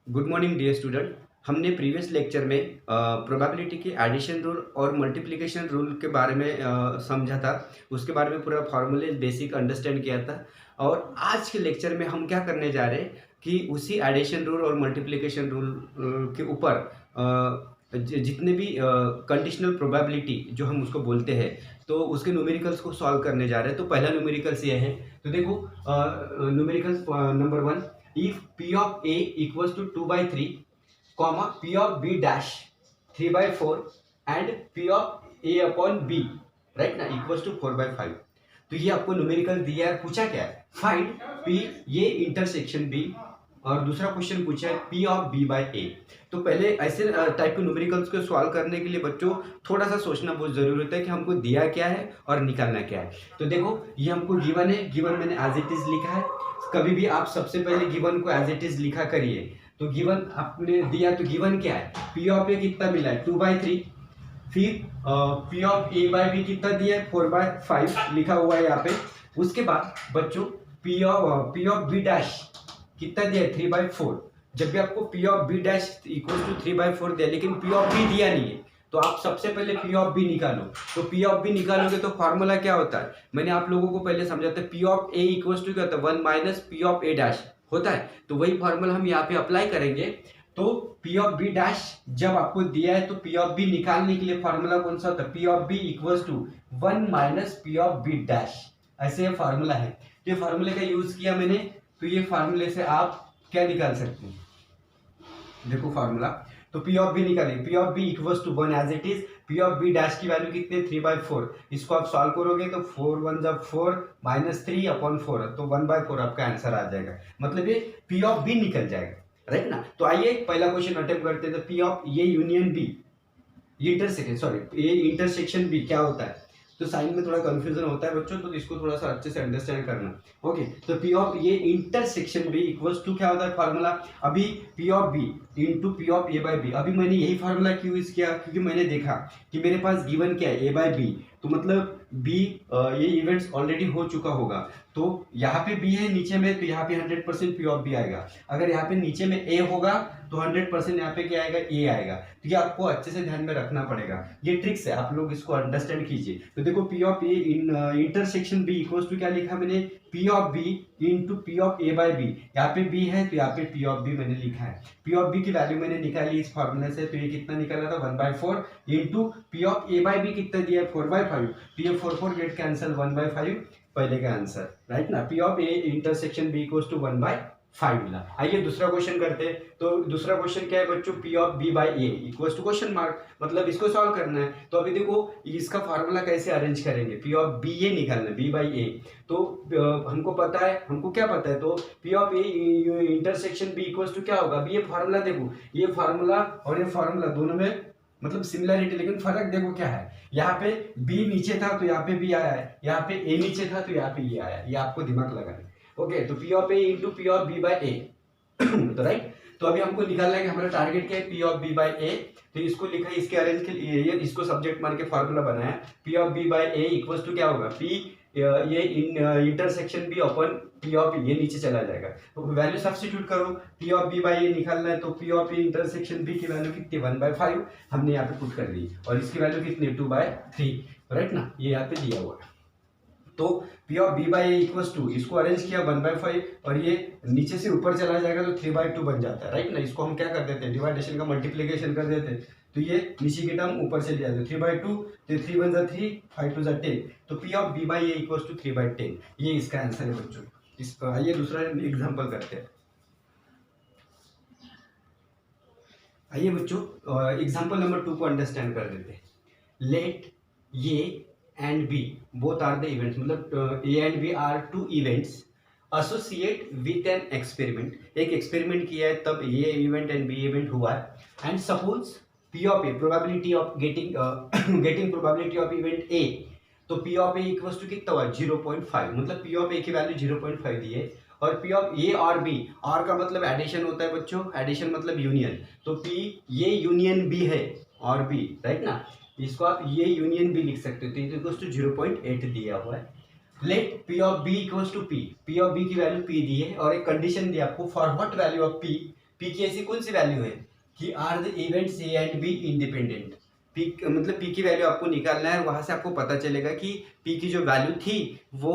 Good morning dear student. हमने previous lecture में probability के एडिशन रूल और मल्टीप्लिकेशन रूल के बारे में समझा था। उसके बारे में पूरा फॉर्मूले बेसिक अंडरस्टैंड किया था। और आज के लेक्चर में हम क्या करने जा रहे हैं कि उसी एडिशन रूल और मल्टीप्लिकेशन रूल के ऊपर जितने भी कंडीशनल प्रोबेबिलिटी जो हम उसको बोलते हैं, तो उसके न्यूमेरिकल्स को सॉल्व करने जा रहे हैं। तो पहला न्यूमेरिकल्स ये है। तो देखो, numericals number 1, if p of a equals to 2 by 3, comma p of b dash 3 by 4 and p of a upon b, right ना, इक्वल्स टू 4 by 5। तो ये आपको न्यूमेरिकल दिया है, पूछा क्या है, फाइंड p, ये इंटरसेक्शन b। और दूसरा क्वेश्चन पूछा है p of b by a। तो पहले ऐसे टाइप के न्यूमेरिकल्स को सॉल्व करने के लिए बच्चों थोड़ा सा सोचना बहुत जरूरी होता है कि हमको दिया क्या है और निकालना क्या है। तो देखो, ये हमको गिवन है, गिवन मैंने एज इट इज लिखा है। कभी भी आप सबसे पहले गिवन को एज इट इज लिखा करिए। तो गिवन आपने दिया, तो गिवन क्या है, पी ऑफ ए कितना मिला है 2/3, फिर P of A by B कितना दिया है 4/5 लिखा हुआ है यहाँ पे। उसके बाद बच्चों पी ऑफ बी डैश कितना दिया है 3/4। जब भी आपको P of B dash equal to 3/4 दिया, लेकिन पी ऑफ बी दिया नहीं है, तो आप सबसे पहले पी ऑफ बी निकालो। तो पी ऑफ बी निकालोगे तो फॉर्मूला क्या होता है, मैंने आप लोगों को पहले समझाता है, P of A equals to क्या होता है 1 minus P of A dash होता है। तो वही फॉर्मूला हम यहाँ पे अप्लाई करेंगे। तो पी ऑफ बी डैश जब आपको दिया है, तो पी ऑफ बी निकालने के लिए फॉर्मूला कौन सा होता है, P of B equals to 1 minus P of B dash, ऐसे ये फॉर्मूला है। तो ये फॉर्मूले का यूज किया मैंने। तो ये फॉर्मूले से आप क्या निकाल सकते हैं, देखो फार्मूला। तो पी ऑफ बी निकालेंगे, P of B equals to 1 as it is. P of B dash की वैल्यू कितनी है 3/4। इसको आप सॉल्व करोगे तो 4 1 जब 4 माइनस 3 अपॉन 4, तो 1/4 आपका आंसर आ जाएगा। मतलब ये पी ऑफ बी निकल जाएगा, राइट ना। तो आइए पहला क्वेश्चन अटेम्प्ट करते हैं। तो पी ऑफ ये यूनियन बी इंटरसेक्शन, सॉरी ये इंटरसेक्शन बी क्या होता है। तो साइन में थोड़ा कंफ्यूजन होता है बच्चों, तो इसको थोड़ा सा अच्छे से अंडरस्टैंड करना। ओके, तो P of A intersection B equals to क्या होता है फॉर्मूला, अभी P of B into P of A by B. अभी मैंने यही फॉर्मूला क्यों यूज किया, क्योंकि मैंने देखा कि मेरे पास गिवन क्या है ए बाई बी। तो मतलब बी ये इवेंट्स ऑलरेडी हो चुका होगा। तो यहाँ पे बी है नीचे में, तो यहाँ पे 100% पी ऑफ बी आएगा। अगर यहाँ पे नीचे में ए होगा तो 100% यहाँ पे क्या आएगा, ए आएगा। तो ये आपको अच्छे से ध्यान में रखना पड़ेगा, ये ट्रिक्स है, आप लोग इसको अंडरस्टैंड कीजिए। तो देखो P of A intersection B equals to क्या लिखा मैंने, P of B into P of A by B. यहाँ पे बी है तो यहाँ पे पी ऑफ बी मैंने लिखा है। पी ऑफ बी की वैल्यू मैंने निकाली इस फॉर्मूले से। तो ये कितना निकाला था 1/4 into P of A by B कितना दिया है 4/5। तो ये 4 गेट कैंसल 1/5 पहले का आंसर, राइट ना। P of A intersection B equals to 1/5 मिला। आइए दूसरा क्वेश्चन करते हैं। तो दूसरा क्वेश्चन क्या है बच्चों, P of B by A equals to question mark, मतलब इसको सॉल्व करना है। तो अभी देखो इसका फॉर्मूला कैसे अरेंज करेंगे, पी ऑफ बी ए निकालना है, बी बाई ए। तो हमको पता है, हमको क्या पता है, तो P of A intersection B equals to क्या होगा। अभी ये फॉर्मूला देखो, ये फॉर्मूला और ये फॉर्मूला दोनों में मतलब सिमिलरिटी, लेकिन फर्क देखो क्या है। यहाँ पे बी नीचे था तो यहाँ पे बी आया है, यहाँ पे ए नीचे था तो यहाँ पे ये आया है। ये आपको दिमाग लगाना है। ओके, तो P of A into P of B by A, तो राइट। तो अभी हमको निकालना है कि हमारा टारगेट क्या है, P of B by A. तो इसको लिखा है, इसके अरेंज के लिए ये इसको सब्जेक्ट मान के फॉर्मूला बनाया, P of B by A equals to क्या होगा, पी ये इंटरसेक्शन बी अपन पी ऑफ ये नीचे चला जाएगा। तो वैल्यू सब्स्टिट्यूट करो, P of B by A निकालना है। तो P of A intersection B की वैल्यू कितनी 1/5 हमने यहाँ पे पुट कर दी, और इसकी वैल्यू कितनी 2/3, राइट ना, ये यहाँ पे दिया हुआ है। तो P of B by A equals to, इसको अरेंज किया 1/5 और ये नीचे से ऊपर चला जाएगा तो 3/2 बन जाता है, राइट ना। इसको हम क्या कर देते हैं, डिवाइडेशन का मल्टीप्लीकेशन कर देते हैं। तो ये नीचे की टर्म ऊपर से ले जाते 3/2, तो 3 1 जा 3, 5 2 जा 10। तो P of B by A equals to 3/10, ये इसका आंसर है बच्चों। इस आइए दूसरा एग्जांपल करते हैं। आइए बच्चों एग्जांपल नंबर 2 को अंडरस्टैंड कर देते हैं। Let A and B both are the events, मतलब A and B are two events associate with an experiment. एक एक्सपेरिमेंट किया है तब ये इवेंट एंड बी इवेंट हुआ है। And suppose P of A probability of getting getting probability of event A. तो P of A equals to कितना हुआ 0.5, मतलब पी ऑफ ए की वैल्यू 0.5 दी है। और पी ऑफ ए और बी, और का मतलब एडिशन होता है बच्चों, एडिशन मतलब यूनियन। तो पी ये यूनियन बी है और बी, राइट ना, इसको आप ये यूनियन बी लिख सकते हो। तो इक्वल्स टू 0.8 दिया हुआ है। Let P of B equals to P, P of B की वैल्यू पी दी है और एक कंडीशन दी आपको, for what value of P P की ऐसी कौन सी वैल्यू है कि are the events A and B independent. P मतलब पी की वैल्यू आपको निकालना है, वहां से आपको पता चलेगा कि पी की जो वैल्यू थी वो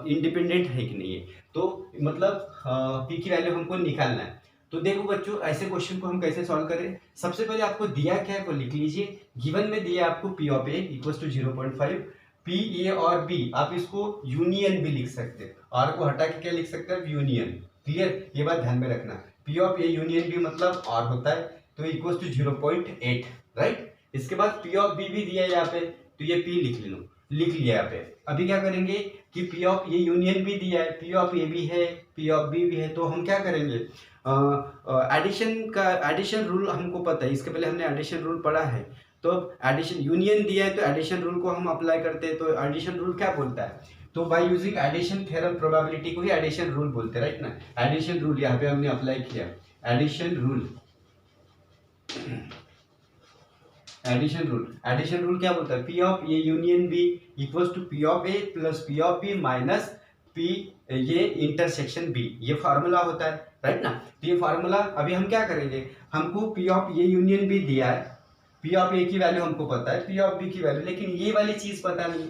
इंडिपेंडेंट है कि नहीं है। तो मतलब पी की वैल्यू हमको निकालना है। तो देखो बच्चों, ऐसे क्वेश्चन को हम कैसे सॉल्व करें। सबसे पहले आपको दिया क्या है वो लिख लीजिए। गिवन में दिया आपको P of A equal to 0.5, P A और बी आप इसको यूनियन भी लिख सकते हैं, आर को हटा के क्या लिख सकते हैं यूनियन। क्लियर, ये बात ध्यान में रखना। P of A union B मतलब आर होता है, तो इक्वल टू 0.8, राइट। इसके बाद पी ऑफ बी भी दिया है यहाँ पे, तो ये पी लिख लिया यहाँ पे। अभी क्या करेंगे कि पी ऑफ ए यूनियन भी दिया है, पी ऑफ ए भी है, पी ऑफ बी भी है, तो हम क्या करेंगे एडिशन रूल हमको पता है, इसके पहले हमने एडिशन रूल पढ़ा है। तो एडिशन यूनियन दिया है तो एडिशन रूल को हम अप्लाई करते हैं। तो एडिशन रूल क्या बोलता है, तो by using addition theorem probability को ही एडिशन रूल बोलते हैं, राइट ना। एडिशन रूल यहाँ पे हमने अप्लाई किया, एडिशन रूल एडिशन रूल क्या बोलता है, P of A union B equals to P of A plus P of B minus P A intersection B, ये फार्मूला होता है, राइट ना। तो ये फार्मूला अभी हम क्या करेंगे, हमको P of A union B दिया है, पी ऑफ ए की वैल्यू हमको पता है, पी ऑफ बी की वैल्यू, लेकिन ये वाली चीज पता नहीं।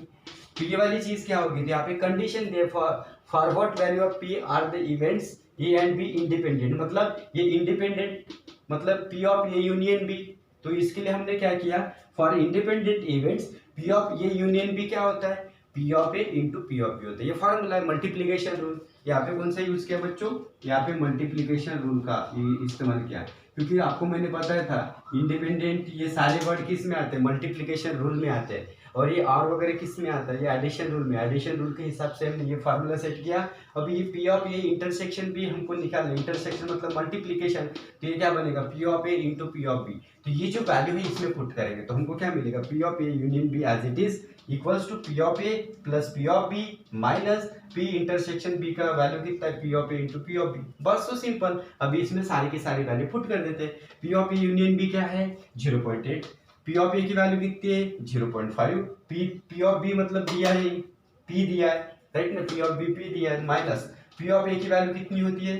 तो ये वाली चीज क्या होगी, तो यहाँ पे कंडीशन दे for what value of P are the events A and B independent, मतलब ये इंडिपेंडेंट मतलब P of A union B. तो इसके लिए हमने क्या किया, for independent events P of A union B क्या होता है, P of A into P of B होता है। ये फॉर्मूला है मल्टीप्लीकेशन रूल। यहाँ पे कौन सा यूज किया बच्चों, यहाँ पे मल्टीप्लीकेशन रूल का इस्तेमाल किया, क्योंकि आपको मैंने बताया था इंडिपेंडेंट ये सारे वर्ड किस में आते हैं, मल्टीप्लीकेशन रूल में आते हैं, और ये आर वगैरह किस में आता है, ये एडिशन रूल में। एडिशन रूल के हिसाब से हमने ये फार्मूला सेट किया। अभी ये पी ऑफ ए इंटरसेक्शन भी हमको निकालना, इंटरसेक्शन मतलब मल्टीप्लीकेशन, तो ये क्या बनेगा P of A into P of B. तो ये जो वैल्यू है इसमें पुट करेंगे तो हमको क्या मिलेगा, P of A union B as it is equals to P of A plus P of B minus P intersection B का वैल्यू कितना है, P of A into P of B. बस तो सिंपल। अभी इसमें सारी की सारी वैल्यू पुट कर देते हैं। P of A union B क्या है 0.8, पी ऑफ ए की वैल्यू कितनी है 0.5, पी ऑफ बी मतलब दिया है पी दिया है, राइट ना, पी ऑफ बी पी दिया है, माइनस पी ऑफ ए की वैल्यू कितनी होती है,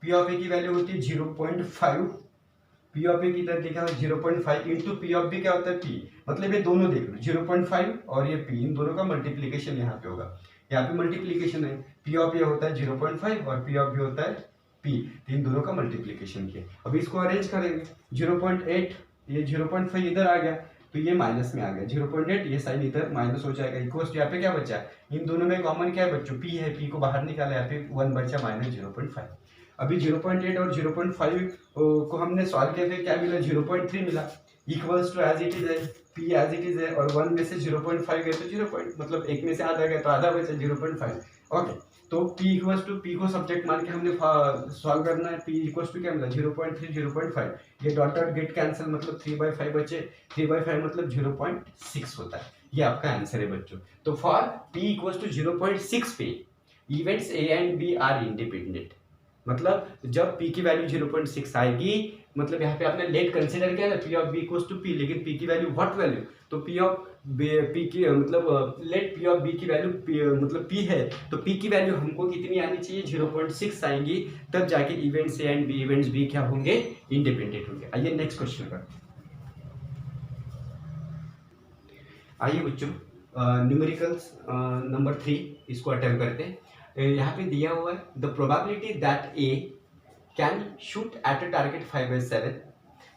पी ऑफ ए की वैल्यू होती है 0.5, पी ऑफ ए की तरफ लिखा है 0.5 इंटू पी ऑफ बी क्या होता है पी, मतलब ये दोनों देख लो 0.5 और ये पी, इन दोनों का मल्टीप्लीकेशन यहाँ पे होगा, यहाँ पे मल्टीप्लीकेशन है, पी ऑफ ए होता है 0.5 और पी ऑफ बी होता है पी, इन दोनों का मल्टीप्लीकेशन किया। अभी इसको अरेंज करेंगे 0.8, ये 0.5 इधर आ गया तो ये माइनस में आ गया 0.8, ये साइन इधर माइनस हो जाएगा, इक्वल्स यहाँ पे क्या बचा, इन दोनों में कॉमन क्या है बच्चों पी है, पी को बाहर निकाला, यहाँ पे 1 बचा माइनस 0.5। अभी 0.8 और 0.5 को हमने सॉल्व किया फिर क्या मिला 0.3 मिला, equals to as it is है, पी एज इट इज है, और 1 में से 0.5 गए तो 0. मतलब 1 में से आधा गया तो आधा बचा 0.5। ओके, तो p इक्वल्स टू पी को सब्जेक्ट मान के हमने सॉल्व करना है, p इक्वल्स टू क्या मिला 0.3 0.5, ये डॉट डॉट गेट कैंसिल मतलब 3/5 बचे, 3/5 मतलब 0.6 होता है। ये आपका आंसर है बच्चों। तो फॉर p इक्वल्स टू 0.6 पे events a and b are independent, मतलब जब p की वैल्यू 0.6 आएगी, मतलब यहाँ पे आपने लेट कंसीडर किया ना, P of B equals to P, लेकिन p की वैल्यू व्हाट वैल्यू, तो p ऑफ पी की मतलब लेट पी ऑफ बी की वैल्यू मतलब p है, तो p की वैल्यू हमको कितनी आनी चाहिए 0.6 आएंगी, तब जाके events A and B events B क्या होंगे इंडिपेंडेंट होंगे। आइए नेक्स्ट क्वेश्चन पर आइए बच्चों, न्यूमेरिकल्स नंबर 3 इसको अटेम्प्ट करते हैं। यहाँ पे दिया हुआ है the probability that A can shoot at a target 5/7,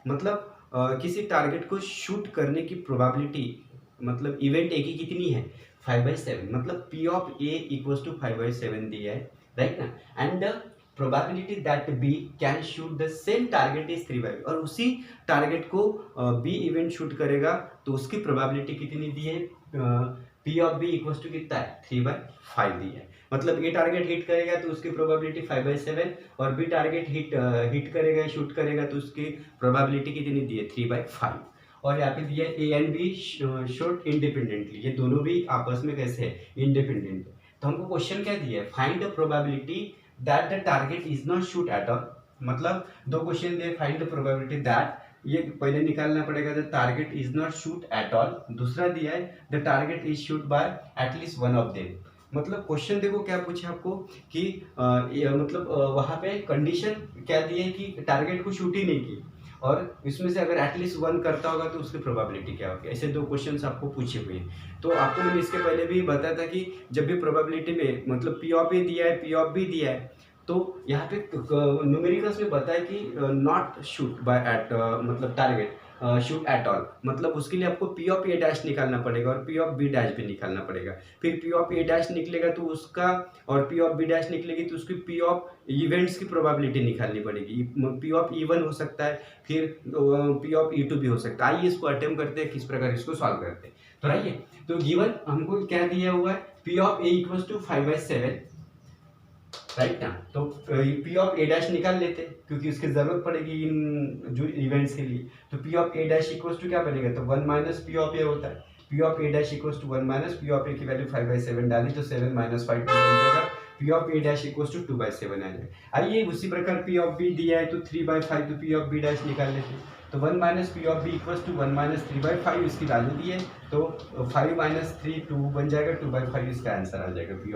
मतलब किसी टारगेट को शूट करने की प्रोबेबिलिटी मतलब इवेंट ए की कितनी है 5/7, मतलब P of A equals to 5/7 दिया है, राइट ना, and the probability that B can shoot the same target is 3/5, और उसी टारगेट को बी इवेंट शूट करेगा तो उसकी प्रोबेबिलिटी कितनी दी है, P of B equals to कितना है 3/5 दी है। मतलब ए टारगेट हिट करेगा तो उसकी प्रोबेबिलिटी 5/7, और बी टारगेट हिट करेगा शूट करेगा तो उसकी प्रोबेबिलिटी कितनी दी है 3/5। और यहाँ पे दिया है A and B shoot independently, ये दोनों भी आपस में कैसे है इंडिपेंडेंट। तो हमको क्वेश्चन क्या दिया है, find the probability that the target is not shoot at all, मतलब दो क्वेश्चन दिए, फाइंड द प्रोबेबिलिटी दैट, ये पहले निकालना पड़ेगा the target is not shoot at all, दूसरा दिया है the target is shoot by at least one of them. मतलब क्वेश्चन देखो क्या पूछे आपको कि मतलब वहाँ पे कंडीशन क्या दी है कि टारगेट को शूट ही नहीं की, और इसमें से अगर एटलीस्ट वन करता होगा तो उसकी प्रोबेबिलिटी क्या होगी। ऐसे दो क्वेश्चंस आपको पूछे हुए हैं। तो आपको मैंने इसके पहले भी बताया था कि जब भी प्रोबेबिलिटी में मतलब पी ऑफ ए दिया है, पी ऑफ बी दिया है, तो यहाँ पे न्यूमेरिकल्स में बताया कि नॉट शूट बाय एट मतलब टारगेट शूट एट ऑल, मतलब उसके लिए आपको पी ऑफ ए डैश निकालना पड़ेगा और पी ऑफ बी डैश भी निकालना पड़ेगा। फिर पी ऑफ ए डैश निकलेगा तो उसका, और पी ऑफ बी डैश निकलेगी तो उसकी पी ऑफ इवेंट्स की प्रोबेबिलिटी निकालनी पड़ेगी। पी ऑफ ई वन हो सकता है, फिर पी ऑफ ई टू भी हो सकता है। आइए इसको अटेम्प्ट करते हैं किस प्रकार इसको सॉल्व करते हैं। तो आइए, तो गिवन हमको क्या दिया हुआ है, P of A equals to 5/7, right ना। तो पी ऑफ ए डैश निकाल लेते हैं क्योंकि उसकी जरूरत पड़ेगी इन जो इवेंट्स के लिए। तो P of A dash equals to क्या बनेगा, तो 1 माइनस पी ऑफ ए होता है। P of A dash equals to 1 minus P of A की वैल्यू 5/7 डाली तो 7 माइनस 5 बन जाएगा। P of A dash equals to 2/7 आ जाएगा। आइए उसी प्रकार पी ऑफ बी दिया है तो 3/5, तो पी ऑफ बी डैश निकाल लेते हैं। तो 1 minus P of B equals to 1 minus 3/5 इसकी वैल्यू दी है, तो 5 माइनस 3 2 बन जाएगा, 2/5 इसका आंसर आ जाएगा। P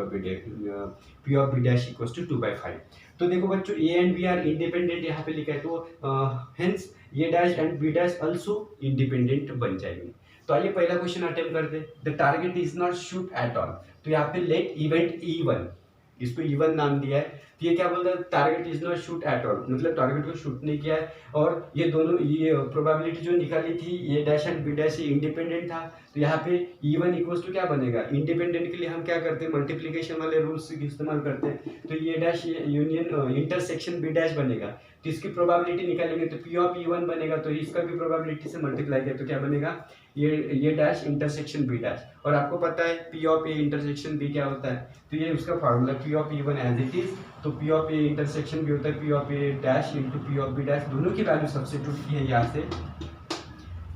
of B dash equals to 2/5। तो देखो बच्चों, A and B are independent यहाँ पे लिखा है, तो hence A dash and B dash also independent बन जाएंगे। तो आइए पहला क्वेश्चन अटेम्प्ट करते हैं। The target is not shoot at all, तो यहाँ पे लेट इवेंट E1, इसको E1 नाम दिया है। तो ये क्या बोलता है, target is not shoot at all, मतलब टारगेट को शूट नहीं किया है। और ये दोनों, ये प्रोबेबिलिटी जो निकाली थी A dash and B dash independent था। तो यहाँ पे E1 इक्वल्स टू क्या बनेगा, इंडिपेंडेंट के लिए हम क्या करते हैं, मल्टीप्लीकेशन वाले रूल्स इस्तेमाल करते हैं। तो ये dash union intersection B dash बनेगा, तो इसकी प्रोबेबिलिटी निकालेंगे तो पी ऑफ E1 बनेगा, तो इसका भी प्रोबेबिलिटी से मल्टीप्लाई किया तो क्या बनेगा, ये डैश इंटरसेक्शन बी डैश। और आपको पता है P of A intersection B क्या होता है, तो ये उसका formula P of E1 as it is. तो पी ऑफ ए इंटरसेक्शन भी होता है P of A dash into P of B dash, दोनों की वैल्यू सब्स्टिट्यूट की है यहाँ से।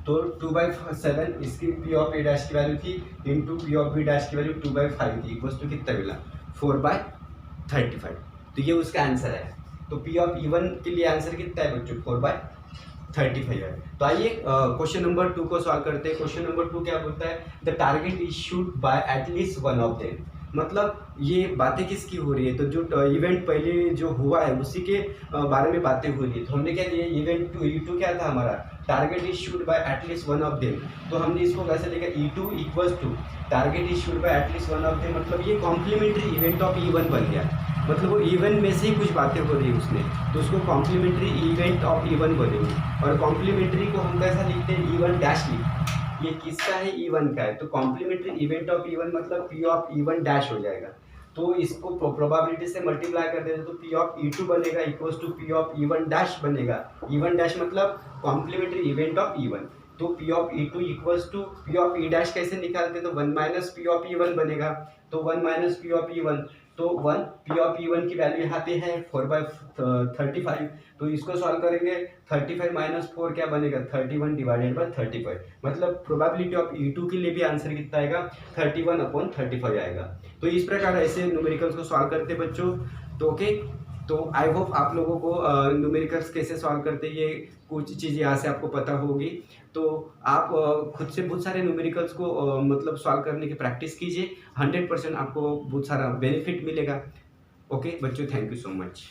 तो 2/7 इसकी पी ऑफ ए डैश की वैल्यू थी into P of B dash की वैल्यू 2/5 थी, इक्वल्स टू कितना मिला, 4/35। तो ये उसका आंसर है। तो पी ऑफ E1 के लिए आंसर कितना है बच्चों, 4/35 है। तो आइए क्वेश्चन नंबर 2 को सॉल्व करते हैं। क्वेश्चन नंबर 2 क्या बोलता है, the target is shoot by at least one of them, मतलब ये बातें किसकी हो रही है, तो जो इवेंट पहले जो हुआ है उसी के बारे में बातें हो रही है। तो हमने क्या दिया, इवेंट E2 क्या था हमारा, target is shoot by at least one of them. तो हमने इसको कैसे लिखा, E2 equals to target is shoot by at least one of them, मतलब ये कॉम्प्लीमेंट्री इवेंट ऑफ E1 बन गया, मतलब वो इवेंट में से ही कुछ बातें हो रही है उसमें, तो उसको कॉम्प्लीमेंट्री इवेंट ऑफ E1 बनेगी। और कॉम्प्लीमेंट्री को हम कैसा लिखते हैं, E1 डैश लिखते हैं। ये किसका है, E1 का है, तो कॉम्प्लीमेंट्री इवेंट ऑफ E1 मतलब P ऑफ E1 डैश हो जाएगा। तो इसको प्रोबेबिलिटी से मल्टीप्लाई कर देते तो P ऑफ E2 बनेगा equals to P of E1 dash बनेगा। E1 डैश मतलब कॉम्प्लीमेंट्री इवेंट ऑफ E1। तो P of E2 equals to P of E dash कैसे निकालते, तो 1 माइनस P ऑफ E1 बनेगा। तो 1 माइनस P ऑफ E1, तो 1 P ऑफ E1 की वैल्यू यहाँ पे है 4/35। तो इसको सॉल्व करेंगे, 35 माइनस 4 क्या बनेगा, 31 डिवाइडेड बाय 35, मतलब प्रोबेबिलिटी ऑफ E2 के लिए भी आंसर कितना आएगा, 31/35 आएगा। तो इस प्रकार ऐसे न्यूमेरिकल्स को सॉल्व करते बच्चों। तो ओके, तो आई होप आप लोगों को न्यूमेरिकल्स कैसे सॉल्व करते हैं ये कुछ चीज़ यहाँ से आपको पता होगी। तो आप खुद से बहुत सारे न्यूमेरिकल्स को मतलब सॉल्व करने की प्रैक्टिस कीजिए, 100% आपको बहुत सारा बेनिफिट मिलेगा। ओके बच्चों, थैंक यू सो मच।